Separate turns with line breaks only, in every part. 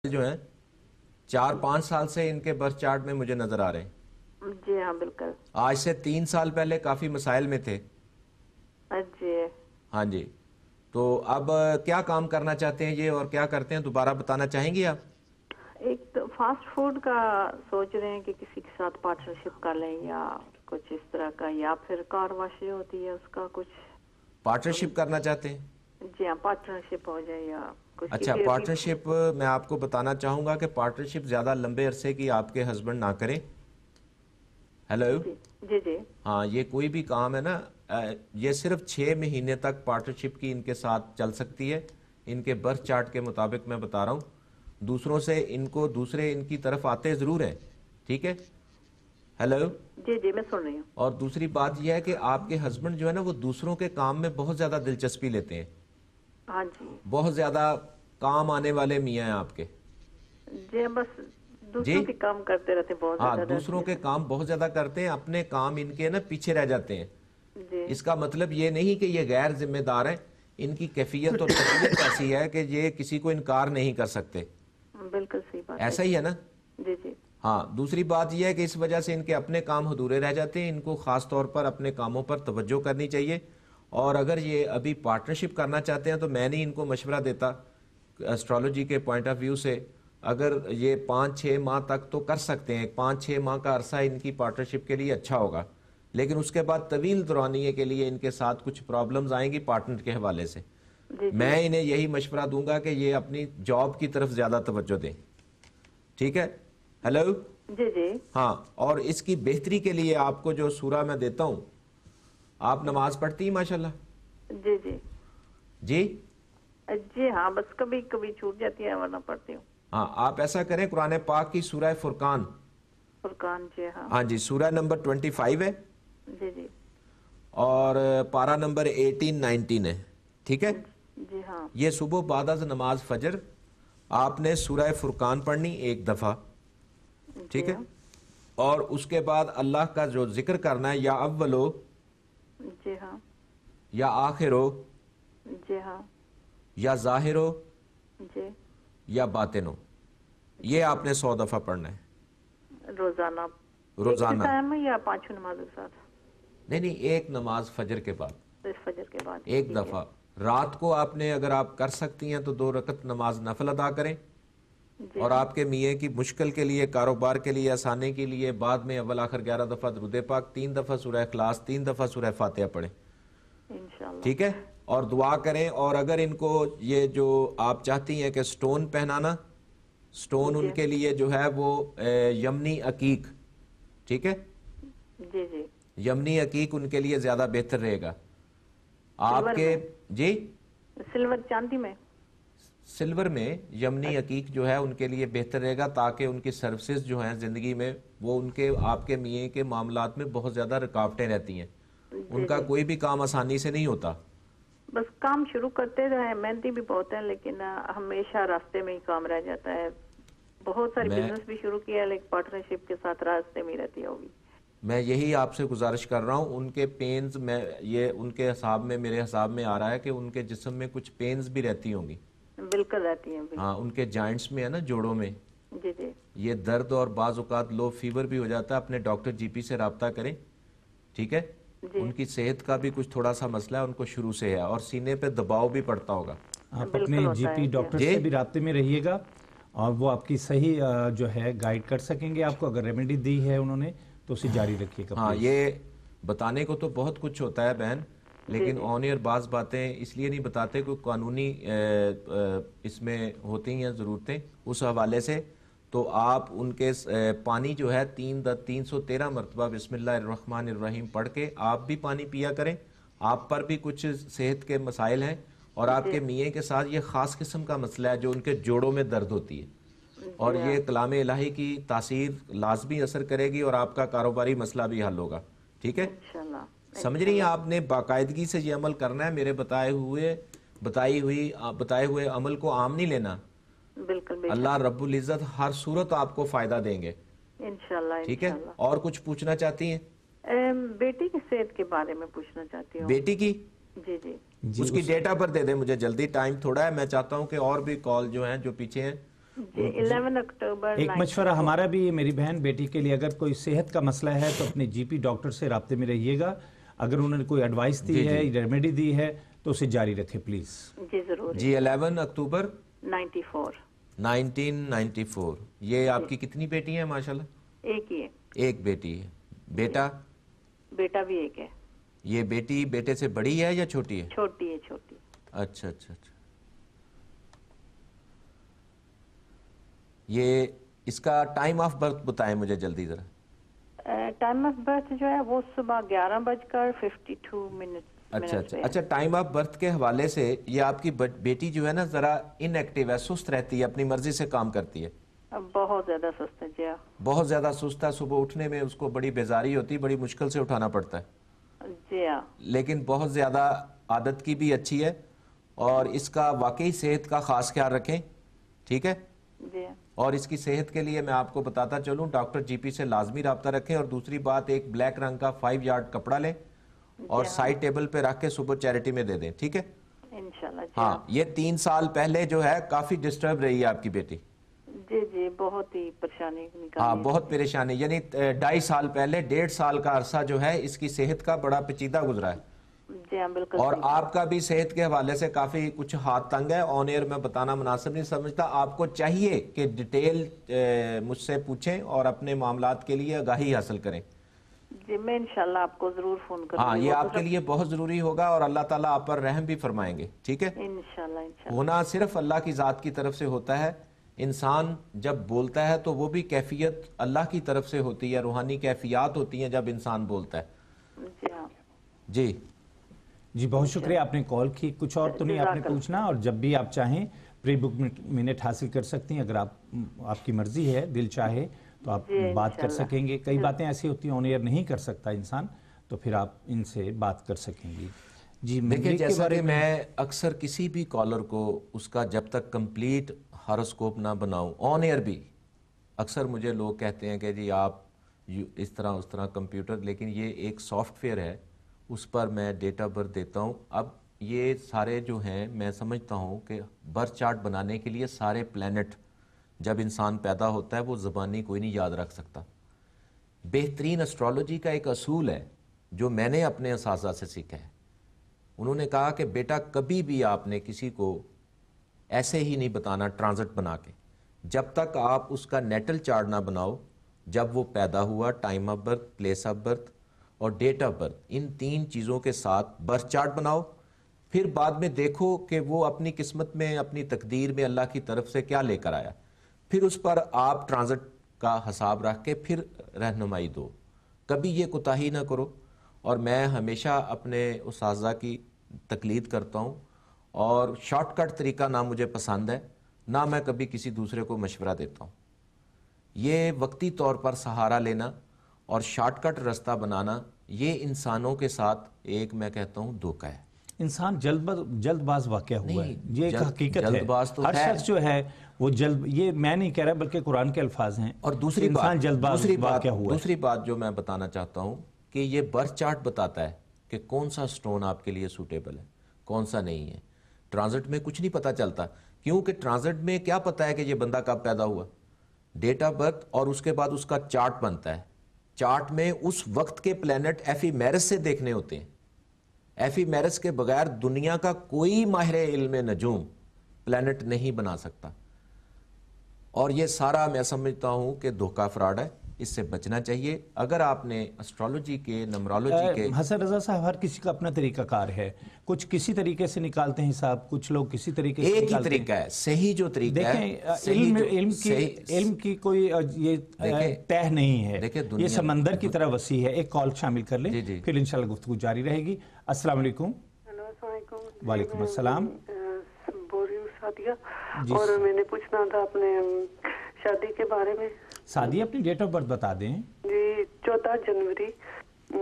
جو ہیں 4-5 سال سے ان کے برتھ چارٹ میں مجھے نظر آ رہے ہیں.
جی ہاں بالکل.
آج سے 3 سال پہلے کافی مسائل میں تھے.
جی
ہاں جی. تو اب کیا کام کرنا چاہتے ہیں یہ اور کیا کرتے ہیں دوبارہ بتانا چاہیں گی آپ؟
ایک تو فاسٹ فوڈ کا سوچ رہے ہیں کہ کسی کے ساتھ پارٹنرشپ کر لیں یا کچھ اس طرح کا, یا پھر کار واش ہوتی ہے اس کا کچھ
پارٹنرشپ کرنا چاہتے ہیں؟
جی ہاں پارٹنرشپ ہو جائے یا کچھ.
اچھا, پارٹنرشپ میں آپ کو بتانا چاہوں گا کہ پارٹنرشپ زیادہ لمبے عرصے کی آپ کے ہسبینڈ نہ کریں. ہیلو.
جی جی جی
ہاں, یہ کوئی بھی کام ہے نا, یہ صرف 6 مہینے تک پارٹنرشپ کی ان کے ساتھ چل سکتی ہے. ان کے برتھ چارٹ کے مطابق میں بتا رہا ہوں. دوسروں سے دوسرے ان کی طرف آتے ضرور ہیں, ٹھیک ہے. ہیلو.
جی جی میں سن رہی ہوں.
اور دوسری بات یہ ہے کہ آپ کے ہسبینڈ جو ہے نا وہ دوسروں کے کام میں بہت زیادہ دلچسپی لیتے ہیں.
ہاں جی.
بہت زیادہ کام آنے والے میاں ہیں آپ کے.
جی بس دوسروں کے کام کرتے رہتے ہیں بہت
ہاں,
زیادہ.
دوسروں کے کام بہت زیادہ کرتے ہیں, اپنے کام ان کے نا پیچھے رہ جاتے ہیں.
جی
اس کا مطلب یہ نہیں کہ یہ غیر ذمہ دار ہیں, ان کی کیفیت اور طبیعت ایسی ہے کہ یہ کسی کو انکار نہیں کر سکتے.
بالکل صحیح بات
ایسا ہی ہے نا.
جی جی
ہاں, دوسری بات یہ ہے کہ اس وجہ سے ان کے اپنے کام ادھورے رہ جاتے ہیں. ان کو خاص طور پر اپنے کاموں پر توجہ کرنی چاہیے. اور اگر یہ ابھی پارٹنرشپ کرنا چاہتے ہیں تو میں نہیں ان کو مشورہ دیتا ایسٹرالوجی کے پوائنٹ آف ویو سے. اگر یہ 5-6 ماہ تک تو کر سکتے ہیں, 5-6 ماہ کا عرصہ ان کی پارٹنرشپ کے لیے اچھا ہوگا. لیکن اس کے بعد طویل دورانیے کے لیے ان کے ساتھ کچھ پرابلمز آئیں گی پارٹنر کے حوالے سے.
جی
میں انہیں یہی مشورہ دوں گا کہ یہ اپنی جاب کی طرف زیادہ توجہ دیں. ٹھیک ہے. ہیلو.
جی جی
ہاں, اور اس کی بہتری کے لیے آپ کو جو سورہ میں دیتا ہوں, آپ نماز پڑھتی ہیں ماشاءاللہ؟
جی جی
جی
جی ہاں, بس کبھی کبھی چھوٹ جاتی ہے ورنہ پڑھتی ہوں.
ہاں, آپ ایسا کریں قرآن پاک کی سورہ فرقان.
فرقان جی ہاں.
ہاں جی, سورہ نمبر 25 ہے
جی جی
اور پارہ نمبر 18-19 ہے. ٹھیک ہے.
جی ہاں.
یہ صبح بعد از نماز فجر آپ نے سورہ فرقان پڑھنی 1 دفعہ.
جی
ٹھیک ہے.
ہاں.
اور اس کے بعد اللہ کا جو ذکر کرنا ہے, یا اولو,
جی ہاں.
یا آخرو,
جی ہاں.
یا ظاہرو,
جی
یا باطنو, یہ آپ نے 100 دفعہ پڑھنا ہے
روزانہ.
روزانہ.
ایک ٹائم یا 5 نمازوں کے ساتھ؟
نہیں, ایک نماز فجر کے بعد
فجر کے بعد
1 دفعہ. رات کو آپ نے اگر آپ کر سکتی ہیں تو 2 رکعت نماز نفل ادا کریں.
جی
اور
ہاں.
آپ کے میاں کی مشکل کے لیے, کاروبار کے لیے, آسانی کے لیے بعد میں اول آخر 11 دفعہ درود پاک, 3 دفعہ سورہ اخلاص, 3 دفعہ سورہ فاتحہ پڑھیں.
انشاءاللہ.
ٹھیک ہے. اور دعا کریں. اور اگر ان کو یہ جو آپ چاہتی ہیں کہ سٹون پہنانا, سٹون ان کے لیے جو ہے وہ یمنی عقیق, ٹھیک ہے,
جی جی
یمنی عقیق ان کے لیے زیادہ بہتر رہے گا. آپ کے جی
سلور چاندی میں,
سلور میں یمنی عقیق جو ہے ان کے لیے بہتر رہے گا, تاکہ ان کی سروسز جو ہیں زندگی میں وہ ان کے آپ کے میاں کے معاملات میں بہت زیادہ رکاوٹیں رہتی ہیں. ان کا کوئی بھی کام آسانی سے نہیں ہوتا.
بس کام شروع کرتے رہے, محنتی بھی بہت ہیں لیکن ہمیشہ راستے میں ہی کام رہ جاتا ہے. بہت سارے بزنس بھی شروع کیا ہے لیکن پارٹنرشپ کے ساتھ راستے میں رہتی ہوگی.
میں یہی آپ سے گزارش کر رہا ہوں. ان کے پینز میں یہ ان کے حساب میں, میرے حساب میں آ رہا ہے کہ ان کے جسم میں کچھ پینز بھی رہتی ہوں گی.
بالکل رہتی ہیں.
ہاں, ان کے جوائنٹس میں ہے نا, جوڑوں میں
جی جی
یہ درد, اور بعض اوقات لو فیور بھی ہو جاتا ہے. اپنے ڈاکٹر جی پی سے رابطہ کریں. ٹھیک ہے. ان کی صحت کا بھی کچھ تھوڑا سا مسئلہ ہے ان کو شروع سے ہے, اور سینے پہ دباؤ بھی پڑتا ہوگا.
آپ اپنے جی پی ڈاکٹر سے بھی رابطے میں رہیے گا, اور وہ آپ کی صحیح جو ہے گائیڈ کر سکیں گے آپ کو. اگر ریمیڈی دی ہے انہوں نے تو اسے جاری رکھیے گا.
ہاں, یہ بتانے کو تو بہت کچھ ہوتا ہے بہن, لیکن آن ایئر بعض باتیں اس لیے نہیں بتاتے, کوئی قانونی اس میں ہوتی ہیں ضرورتیں اس حوالے سے. تو آپ ان کے پانی جو ہے 313 مرتبہ بسم اللہ الرحمن الرحیم پڑھ کے آپ بھی پانی پیا کریں. آپ پر بھی کچھ صحت کے مسائل ہیں, اور آپ کے میاں کے ساتھ یہ خاص قسم کا مسئلہ ہے جو ان کے جوڑوں میں درد ہوتی ہے, اور یہ کلام الہی کی تاثیر لازمی اثر کرے گی, اور آپ کا کاروباری مسئلہ بھی حل ہوگا. ٹھیک ہے. سمجھ رہی ہیں, آپ نے باقاعدگی سے یہ عمل کرنا ہے. میرے بتائے ہوئے عمل کو عام نہیں لینا.
بالکل.
اللہ رب العزت ہر صورت آپ کو فائدہ دیں گے
انشاءاللہ.
ٹھیک ہے. اور کچھ پوچھنا چاہتی ہیں؟
بیٹی کی صحت کے بارے میں پوچھنا چاہتی ہوں.
بیٹی کی؟
جی جی
اس کی ڈیٹا پر دے دیں مجھے جلدی, ٹائم تھوڑا ہے. میں چاہتا ہوں کہ اور بھی کال جو ہیں جو پیچھے ہیں
जी 11 अक्टूबर।
एक मशवरा हमारा भी है मेरी बहन बेटी के लिए, अगर कोई सेहत का मसला है तो अपने जीपी डॉक्टर से राब्ते में रहिएगा। अगर उन्होंने कोई एडवाइस दी है, रेमेडी दी है तो उसे जारी रखें प्लीज।
जी जरूर
जी 11 अक्टूबर
94।
1994। ये आपकी कितनी बेटी हैं माशाल्लाह?
एक ही है।
एक बेटी है। बेटा?
बेटा भी एक है।
ये बेटी बेटे से बड़ी है या छोटी है?
छोटी है, छोटी।
अच्छा अच्छा अच्छा। ये इसका टाइम ऑफ बर्थ बताएं मुझे जल्दी जरा।
टाइम ऑफ बर्थ जो है वो सुबह 11:52।
अच्छा अच्छा अच्छा। टाइम ऑफ बर्थ के हवाले से ये आपकी बेटी जो है ना जरा इनएक्टिव है, सुस्त रहती है, अपनी मर्जी से काम करती है।
बहुत ज्यादा सुस्त है जी।
बहुत ज्यादा सुस्त है, सुबह उठने में उसको बड़ी बेजारी होती है, बड़ी मुश्किल से उठाना पड़ता है
जी।
लेकिन बहुत ज्यादा आदत की भी अच्छी है और इसका वाकई सेहत का खास ख्याल रखें, ठीक है
जी।
और इसकी सेहत के लिए मैं आपको बताता चलूं, डॉक्टर जीपी से लाजमी रब्ता रखें। और दूसरी बात, एक ब्लैक रंग का 5 यार्ड कपड़ा लें और साइड टेबल पे रख के सुबह चैरिटी में दे दें, ठीक है
इंशाल्लाह जी।
हाँ। ये 3 साल पहले जो है काफी डिस्टर्ब रही है आपकी बेटी।
जी जी, बहुत ही परेशानी निकाली।
हाँ बहुत परेशानी, यानी 2.5 साल पहले 1.5 साल का अरसा जो है इसकी सेहत का बड़ा पेचीदा गुजरा है।
जी हाँ बिल्कुल।
और आपका भी सेहत के हवाले से काफी कुछ हाथ तंग है, ऑन एयर में बताना मुनासिब नहीं समझता। आपको चाहिए कि डिटेल मुझसे पूछें और अपने मामलात के लिए आगाही हासिल करें।
जी मैं इंशाल्लाह आपको जरूर फोन करूंगी।
हाँ ये आपके लिए बहुत जरूरी होगा और अल्लाह ताला आप पर रहम भी फरमाएंगे, ठीक है
इंशाल्लाह। इंशाल्लाह
होना सिर्फ अल्लाह की जात की तरफ से होता है। इंसान जब बोलता है तो वो भी कैफियत अल्लाह की तरफ से होती है, रूहानी कैफियत होती हैं जब इंसान बोलता है।
जी हाँ
जी
जी बहुत शुक्रिया, आपने कॉल की। कुछ और तो नहीं आपने पूछना, और जब भी आप चाहें प्री बुक मिनट हासिल कर सकती हैं। अगर आपकी मर्जी है, दिल चाहे तो आप बात कर सकेंगे। कई बातें ऐसी होती हैं ऑन एयर नहीं कर सकता इंसान, तो फिर आप इनसे बात कर सकेंगी। जी
देखिए जैसा कि मैं अक्सर किसी भी कॉलर को उसका जब तक कंप्लीट हॉरोस्कोप ना बनाऊं, ऑन एयर भी अक्सर मुझे लोग कहते हैं कि जी आप इस तरह उस तरह कंप्यूटर, लेकिन ये एक सॉफ्टवेयर है, उस पर मैं डेट ऑफ बर्थ देता हूँ। अब ये सारे जो हैं मैं समझता हूँ कि बर्थ चार्ट बनाने के लिए सारे प्लैनेट जब इंसान पैदा होता है वो ज़बानी कोई नहीं याद रख सकता। बेहतरीन एस्ट्रोलॉजी का एक असूल है जो मैंने अपने असाज़ा से सीखा है। उन्होंने कहा कि बेटा कभी भी आपने किसी को ऐसे ही नहीं बताना ट्रांजिट बना के, जब तक आप उसका नेटल चार्ट ना बनाओ, जब वो पैदा हुआ, time of birth, place of birth और डेट ऑफ बर्थ, इन 3 चीज़ों के साथ बर्थ चार्ट बनाओ। फिर बाद में देखो कि वो अपनी किस्मत में, अपनी तकदीर में अल्लाह की तरफ से क्या लेकर आया, फिर उस पर आप ट्रांजिट का हिसाब रख के फिर रहनुमाई दो। कभी ये कोताही ना करो। और मैं हमेशा अपने उस्ताज़ा की तकलीद करता हूँ और शॉर्टकट तरीका ना मुझे पसंद है, ना मैं कभी किसी दूसरे को मशवरा देता हूँ। ये वक्ती तौर पर सहारा लेना और शॉर्टकट रास्ता बनाना, ये इंसानों के साथ एक मैं कहता हूँ धोखा है।
इंसान जल्दबाज वाक़या हुआ है, ये एक हकीकत है।
तो
हर शख्स जो है वो ये मैं नहीं कह रहा बल्कि कुरान के अल्फाज हैं।
और दूसरी बात जो मैं बताना चाहता हूँ कि ये बर्थ चार्ट बताता है कि कौन सा स्टोन आपके लिए सूटेबल है, कौन सा नहीं है। ट्रांजिट में कुछ नहीं पता चलता, क्योंकि ट्रांजिट में क्या पता है कि ये बंदा कब पैदा हुआ, डेट ऑफ बर्थ और उसके बाद उसका चार्ट बनता है। चार्ट में उस वक्त के प्लैनेट एफीमेरिस से देखने होते हैं। एफीमेरिस के बगैर दुनिया का कोई माहिर इल्म नजूम प्लैनेट नहीं बना सकता। और ये सारा मैं समझता हूं कि धोखा फ्रॉड है, इससे बचना चाहिए। अगर आपने एस्ट्रोलॉजी के, नंबरोलॉजी के,
हसन रजा साहब, हर किसी का अपना तरीकाकार है। कुछ किसी तरीके से निकालते हैं हिसाब, कुछ लोग किसी तरीके से।
एक ही तरीका है, सही जो तरीका है।
इल्म की कोई ये तह नहीं है, ये समंदर की तरह वसी है। एक कॉल शामिल कर लें, फिर इंशाल्लाह गुफ्तगू जारी रहेगी। अस्सलाम वालेकुम। वालेकुम अस्सलाम।
बोल रही हूँ सादिया, और मैंने पूछना था अपने शादी के बारे में।
सादिया अपनी डेट ऑफ बर्थ बता दें
जी। 14 जनवरी।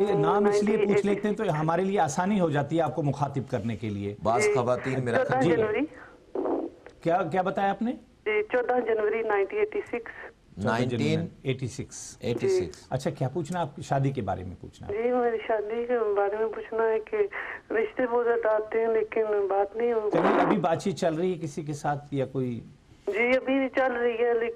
ये नाम इसलिए पूछ लेते हैं तो हमारे लिए आसानी हो जाती है आपको मुखातिब करने के लिए।
बास खवातीन मेरा
14 जनवरी।
क्या बताया आपने?
14 जनवरी 1986।
1986। अच्छा, क्या पूछना आपकी शादी के बारे में पूछना?
जी मेरी शादी के बारे में पूछना है कि रिश्ते बहुत आते हैं लेकिन बात नहीं होती।
अभी बातचीत चल रही है किसी के साथ या कोई?
जी अभी चल रही है, लेकिन